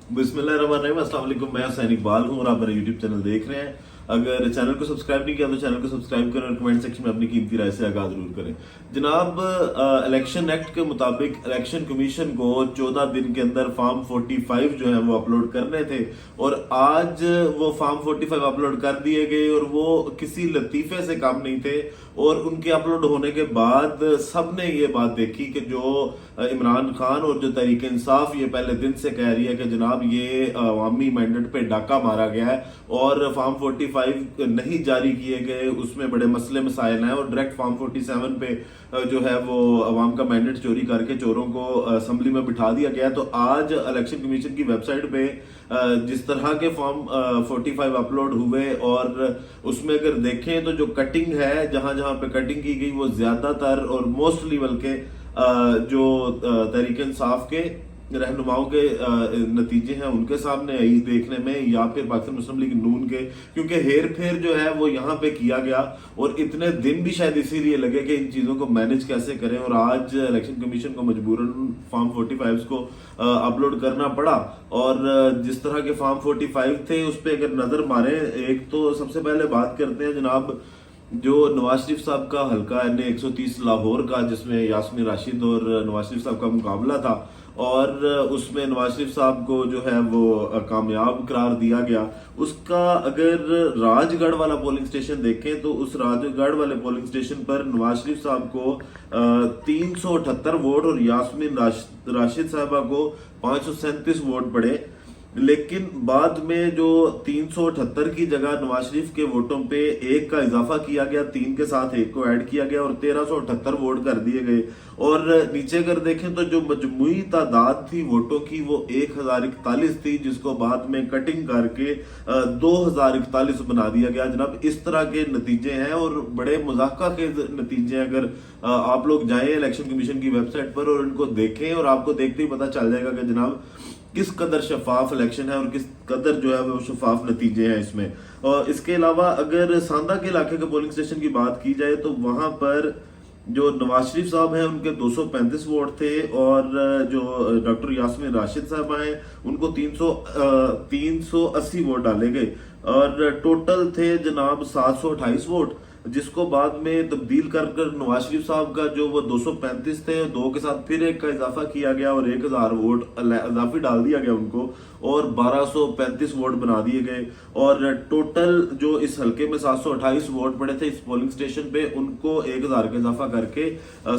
बिस्मिल्लाहिर्रहमानिर्रहीम। अस्सलाम वालेकुम। मैं हुसैन इकबाल हूँ और आप मेरा यूट्यूब चैनल देख रहे हैं। अगर चैनल को सब्सक्राइब नहीं किया तो चैनल को सब्सक्राइब करें और कमेंट सेक्शन में अपनी कीमती राय से आगाह जरूर करें। जनाब, इलेक्शन एक्ट के मुताबिक इलेक्शन कमीशन को 14 दिन के अंदर फॉर्म 45 जो है वो अपलोड करने थे और आज वो फॉर्म 45 अपलोड कर दिए गए और वो किसी लतीफे से काम नहीं थे। और उनके अपलोड होने के बाद सबने ये बात देखी कि जो इमरान खान और जो तहरीक इंसाफ ये पहले दिन से कह रही है कि जनाब ये अवामी मैंडेट पे डाका मारा गया है और फॉर्म 45 नहीं जारी किए गए, उसमें बड़े मसले मसाइल हैं और डायरेक्ट फॉर्म 47 पे जो है वो अवाम का मैंडेट चोरी करके चोरों को असेंबली में बिठा दिया गया। तो आज इलेक्शन कमीशन की वेबसाइट पे जिस तरह के फॉर्म 45 अपलोड हुए और उसमें अगर देखें तो जो कटिंग है, जहां जहां पे कटिंग की गई वो ज्यादातर और मोस्टली बल्कि जो तहरीक इंसाफ के रहनुमाओं के नतीजे हैं उनके सामने आई देखने में, या फिर पाकिस्तान मुस्लिम लीग नून के, क्योंकि हेर फेर जो है वो यहाँ पे किया गया और इतने दिन भी शायद इसीलिए लगे कि इन चीजों को मैनेज कैसे करें। और आज इलेक्शन कमीशन को मजबूरन फॉर्म 45 को अपलोड करना पड़ा। और जिस तरह के फॉर्म 45 थे उस पर अगर नजर मारे, एक तो सबसे पहले बात करते हैं जनाब जो नवाज शरीफ साहब का हल्का NA 130 लाहौर का, जिसमें यास्मीन राशिद और नवाज शरीफ साहब का मुकाबला था और उसमें नवाज शरीफ साहब को जो है वो कामयाब करार दिया गया। उसका अगर राजगढ़ वाला पोलिंग स्टेशन देखें तो उस राजगढ़ वाले पोलिंग स्टेशन पर नवाज शरीफ साहब को 378 वोट और यास्मीन राशिद साहबा को 537 वोट पड़े। लेकिन बाद में जो 378 की जगह नवाज शरीफ के वोटों पे एक का इजाफा किया गया, 3 के साथ एक को ऐड किया गया और 1378 वोट कर दिए गए। और नीचे अगर देखें तो जो मजमुई तादाद थी वोटों की वो 1041 थी, जिसको बाद में कटिंग करके 2041 बना दिया गया। जनाब, इस तरह के नतीजे हैं और बड़े मुजाहका के नतीजे हैं। अगर आप लोग जाएं इलेक्शन कमीशन की वेबसाइट पर और इनको देखें और आपको देखते ही पता चल जाएगा कि जनाब किस कदर शफाफ इलेक्शन है और किस कदर जो है वो शफाफ नतीजे हैं इसमें। और इसके अलावा अगर सांदा के इलाके के पोलिंग स्टेशन की बात की जाए तो वहां पर जो नवाज शरीफ साहब हैं उनके 235 वोट थे और जो डॉक्टर यास्मीन राशिद साहब हैं उनको 380 वोट डाले गए और टोटल थे जनाब 728 वोट, जिसको बाद में तब्दील कर नवाज शरीफ साहब का जो वो 235 थे, 2 के साथ फिर एक का इजाफा किया गया और 1000 वोट इजाफी डाल दिया गया उनको और 1235 वोट बना दिए गए। और टोटल जो इस हल्के में 728 वोट पड़े थे इस पोलिंग स्टेशन पे, उनको 1000 का इजाफा करके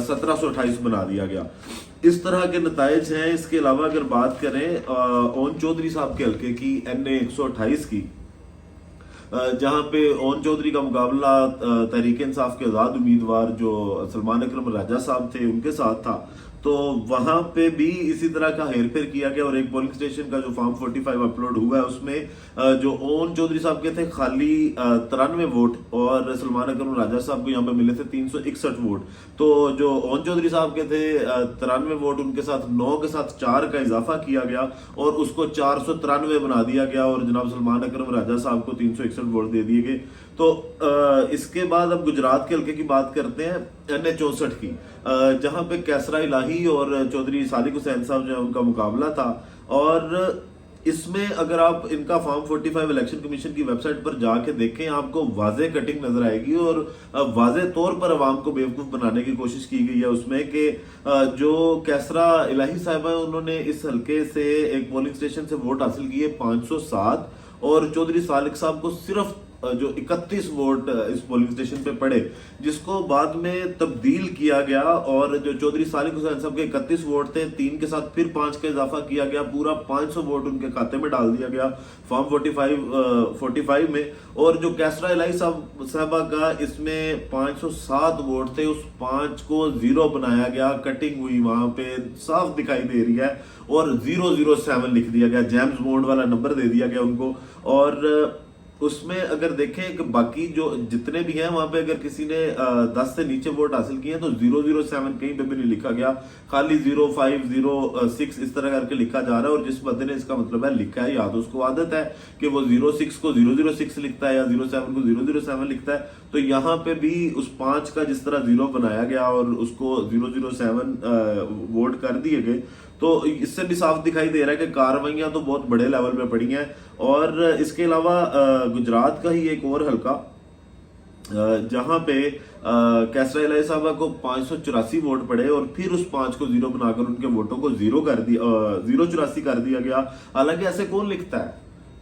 1728 बना दिया गया। इस तरह के नताइज हैं। इसके अलावा अगर बात करें ओन चौधरी साहब के हल्के की NA 128 की, जहां पे ओन चौधरी का मुकाबला तहरीक इंसाफ के आजाद उम्मीदवार जो सलमान अकरम राजा साहब थे उनके साथ था, तो वहां पे भी इसी तरह का हेरफेर किया गया। और एक पोलिंग स्टेशन का जो फॉर्म 45 अपलोड हुआ है उसमें जो ओन चौधरी साहब के थे खाली 93 वोट और सलमान अकरम राजा साहब को यहाँ पे मिले थे 361 वोट। तो जो ओन चौधरी साहब के थे 93 वोट, उनके साथ 9 के साथ 4 का इजाफा किया गया और उसको 493 बना दिया गया और जनाब सलमान अकरम राजा साहब को 361 वोट दे दिए गए। तो इसके बाद अब गुजरात के हल्के की बात करते हैं NA 64 की, जहां पे कैसरा इलाही और चौधरी सादिक हुसैन साहब जो है उनका मुकाबला था। और इसमें अगर आप इनका फॉर्म 45 इलेक्शन कमीशन की वेबसाइट पर जाके देखें आपको वाजे कटिंग नजर आएगी और वाजे तौर पर अवाम को बेवकूफ बनाने की कोशिश की गई है उसमें कि जो कैसरा इलाही साहब है उन्होंने इस हल्के से एक पोलिंग स्टेशन से वोट हासिल किए 507 और चौधरी सादिक साहब को सिर्फ जो 31 वोट इस पोलिंग स्टेशन पे पड़े, जिसको बाद में तब्दील किया गया और जो चौधरी सादिक हुसैन साहब के 31 वोट थे, 3 के साथ फिर 5 का इजाफा किया गया, पूरा 500 वोट उनके खाते में डाल दिया गया फॉर्म 45 में। और जो कैसरा इलाही साहबा का इसमें 507 वोट थे, उस 5 को 0 बनाया गया, कटिंग हुई वहां पे साफ दिखाई दे रही है और 007 लिख दिया गया, जेम्स बॉन्ड वाला नंबर दे दिया गया उनको। और उसमें अगर देखें कि बाकी जो जितने भी हैं वहां पे अगर किसी ने 10 से नीचे वोट हासिल किए हैं तो 007 कहीं पे भी नहीं लिखा गया, खाली 05 06 इस तरह करके लिखा जा रहा है। और जिस बंदे ने इसका मतलब है लिखा है, या तो उसको आदत है कि वो 06 को 006 लिखता है या 07 को 007 लिखता है, तो यहाँ पे भी उस 5 का जिस तरह 0 बनाया गया और उसको 007 वोट कर दिए गए। तो इससे भी साफ दिखाई दे रहा है कि कार्रवाइयां तो बहुत बड़े लेवल पे पड़ी हैं। और इसके अलावा गुजरात का ही एक और हल्का जहां पे कैसरा इलाही साहबा को 584 वोट पड़े और फिर उस 5 को जीरो बनाकर उनके वोटों को जीरो कर दिया, 084 कर दिया गया। हालांकि ऐसे कौन लिखता है,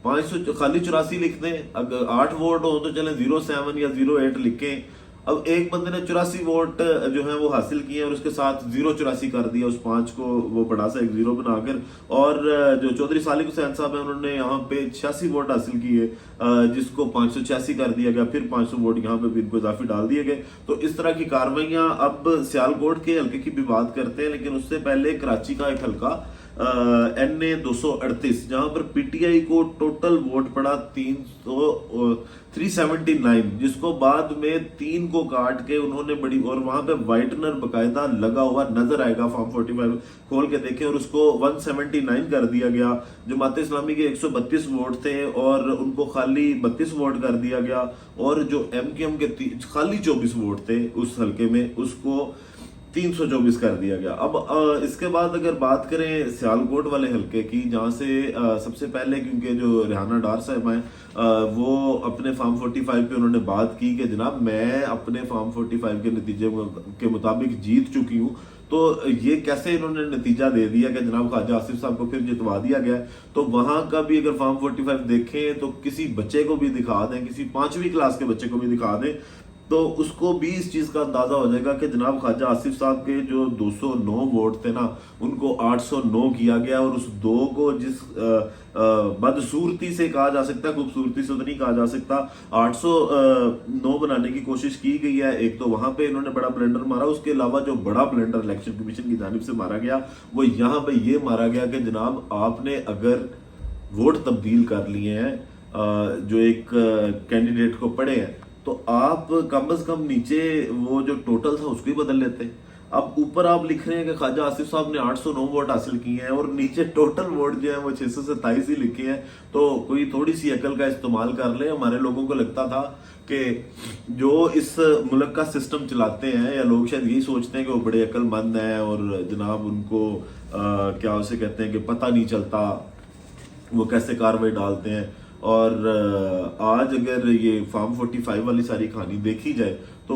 500 खाली 84 लिख दें, अगर 8 वोट हो तो चले 07 या 08 लिखें। अब एक बंदे ने 84 वोट जो है वो हासिल किए और उसके साथ 084 कर दिया, उस 5 को वो बड़ा सा एक जीरो बनाकर। और जो चौधरी सालिक हुसैन साहब है उन्होंने यहाँ पे 86 वोट हासिल किए, जिसको 586 कर दिया गया, फिर 500 वोट यहाँ पे भी इनको इजाफी डाल दिए गए। तो इस तरह की कार्रवाइयां, अब सियालकोट के हल्के की भी बात करते हैं, लेकिन उससे पहले कराची का एक हल्का NA 238 जहां पर PTI को टोटल वोट पड़ा 379, जिसको बाद में 3 को काट के उन्होंने बड़ी, और वहां पे वाइटनर बकायदा लगा हुआ नजर आएगा, फॉर्म 45 खोल के देखें, और उसको 179 कर दिया गया। जमात इस्लामी के 132 वोट थे और उनको खाली 32 वोट कर दिया गया, और जो MQM के खाली 24 वोट थे उस हल्के में, उसको 324 कर दिया गया। अब इसके बाद अगर बात करें सियालकोट वाले हल्के की, जहां से सबसे पहले, क्योंकि जो रेहाना डार साहब हैं वो अपने फॉर्म 45 पे उन्होंने बात की कि जनाब मैं अपने फॉर्म 45 के नतीजे के मुताबिक जीत चुकी हूँ। तो ये कैसे इन्होंने नतीजा दे दिया कि जनाब ख्वाजा आसिफ साहब को फिर जितवा दिया गया। तो वहां का भी अगर फॉर्म 45 देखें तो किसी बच्चे को भी दिखा दें, किसी 5वीं क्लास के बच्चे को भी दिखा दें, तो उसको भी इस चीज का अंदाजा हो जाएगा कि जनाब ख्वाजा आसिफ साहब के जो 209 वोट थे ना, उनको 809 किया गया। और उस 2 को जिस बदसूरती से कहा जा सकता है, खूबसूरती से तो नहीं कहा जा सकता, 809 बनाने की कोशिश की गई है। एक तो वहां पे इन्होंने बड़ा ब्लेंडर मारा, उसके अलावा जो बड़ा ब्लेंडर इलेक्शन कमीशन की जानिब से मारा गया वो यहाँ पे ये मारा गया कि जनाब आपने अगर वोट तब्दील कर लिए हैं, जो एक कैंडिडेट को पड़े हैं, तो आप कम से कम नीचे वो जो टोटल था उसको ही बदल लेते। अब ऊपर आप लिख रहे हैं कि ख्वाजा आसिफ साहब ने 809 वोट हासिल किए हैं और नीचे टोटल वोट जो है वो 627 ही लिखे हैं। तो कोई थोड़ी सी अकल का इस्तेमाल कर ले। हमारे लोगों को लगता था कि जो इस मुल्क का सिस्टम चलाते हैं, या लोग शायद यही सोचते हैं कि वो बड़े अक्लमंद हैं और जनाब उनको क्या उसे कहते हैं कि पता नहीं चलता वो कैसे कार्रवाई डालते हैं। और आज अगर ये फॉर्म 45 वाली सारी कहानी देखी जाए तो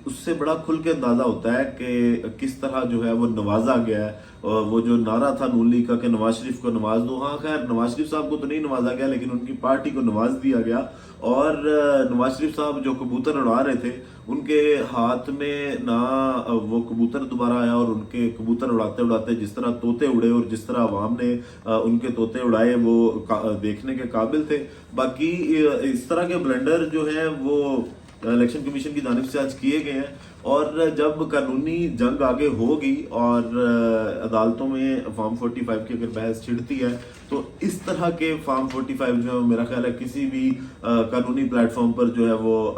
उससे बड़ा खुल के अंदाजा होता है कि किस तरह जो है वो नवाजा गया है। और वो जो नारा था नून लीग का कि नवाज शरीफ को नवाज दो, हाँ खैर नवाज शरीफ साहब को तो नहीं नवाजा गया, लेकिन उनकी पार्टी को नवाज दिया गया। और नवाज शरीफ साहब जो कबूतर उड़ा रहे थे, उनके हाथ में ना वो कबूतर दोबारा आया, और उनके कबूतर उड़ाते उड़ाते जिस तरह तोते उड़े और जिस तरह आवाम ने उनके तोते उड़ाए वो देखने के काबिल थे। बाकी इस तरह के ब्लेंडर जो है वो इलेक्शन कमीशन की जानिब से आज किए गए हैं। और जब कानूनी जंग आगे होगी और अदालतों में फॉर्म 45 की अगर बहस छिड़ती है, तो इस तरह के फॉर्म 45 जो है मेरा ख्याल है किसी भी कानूनी प्लेटफॉर्म पर जो है वो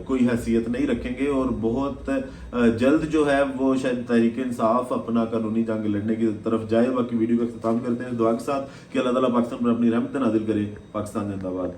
कोई हैसियत नहीं रखेंगे। और बहुत जल्द जो है वो शायद तहरीक इंसाफ अपना कानूनी जंग लड़ने की तरफ जाए। बाकी वीडियो का इख्तिताम करते हैं दुआ के साथ कि अल्लाह ताला पाकिस्तान पर अपनी रहमत नाज़िल करे। पाकिस्तान जिंदाबाद।